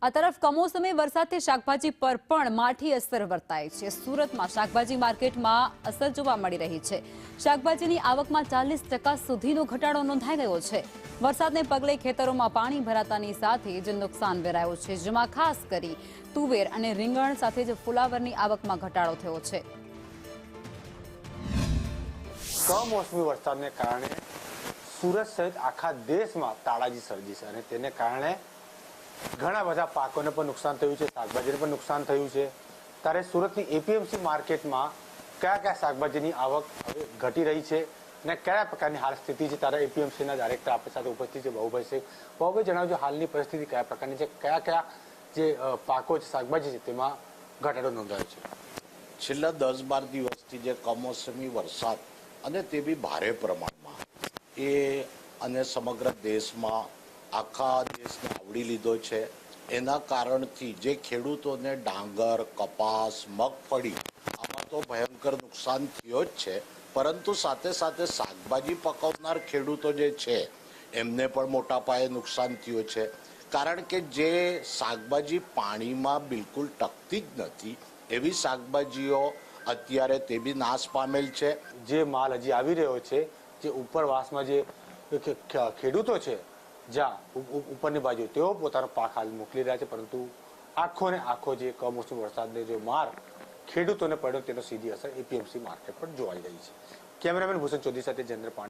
આ તરફ કમોસમી વરસાદથી શાકભાજી પર પણ માઠી અસર વર્તાય છે। સુરતમાં શાકભાજી માર્કેટમાં અસર જોવા મળી રહી છે। શાકભાજીની આવકમાં 40% સુધીનો ઘટાડો નોંધાઈ ગયો છે। વરસાદને પગલે ખેતરોમાં પાણી ભરાતાની સાથે જ નુકસાન વેરાયું છે, જેમાં ખાસ કરી તુવેર અને રીંગણ સાથે જ ફુલાવરની આવકમાં ઘટાડો થયો છે। કમોસમી વરસાદને કારણે સુરત સહિત આખા દેશમાં તાળાજી સર્જી છે અને તેને કારણે ઘણા બધા પાકોને પણ નુકસાન થયું છે, શાકભાજીને પણ નુકસાન થયું છે। ત્યારે સુરતની એપીએમસી માર્કેટમાં કયા કયા શાકભાજીની આવક હવે ઘટી રહી છે અને કયા પ્રકારની હાલ સ્થિતિ છે, ત્યારે એપીએમસીના ડાયરેક્ટર આપણી સાથે ઉપસ્થિત છે બાબુભાઈ શેખ। બાબુભાઈ, જણાવજો હાલની પરિસ્થિતિ કયા પ્રકારની છે, કયા કયા જે પાકો છે, શાકભાજી છે, તેમાં ઘટાડો નોંધાયો છે? છેલ્લા 10-12 દિવસથી જે કમોસમી વરસાદ અને તે બી ભારે પ્રમાણમાં એ અને સમગ્ર દેશમાં આખા દેશને આવરી લીધો છે। એના કારણથી જે ખેડૂતોને ડાંગર, કપાસ, મગફળી આમાં તો ભયંકર નુકસાન થયો જ છે, પરંતુ સાથે સાથે શાકભાજી પકવનાર ખેડૂતો જે છે એમને પણ મોટા પાયે નુકસાન થયું છે, કારણ કે જે શાકભાજી પાણીમાં બિલકુલ ટકતી જ નથી એવી શાકભાજીઓ અત્યારે તે બી નાશ પામેલ છે। જે માલ હજી આવી રહ્યો છે, જે ઉપરવાસમાં જે ખેડૂતો છે જ્યાં ઉપરની બાજુ, તેઓ પોતાનો પાક હાલ મોકલી રહ્યા છે, પરંતુ આખો ને આખો જે કમોસમી વરસાદને જે માર ખેડૂતોને પડ્યો તેનો સીધી અસર એપીએમસી માર્કેટ પર જોવાઈ રહી છે। કેમેરામેન ભૂષણ ચૌધરી સાથે જયેન્દ્ર પાંડે।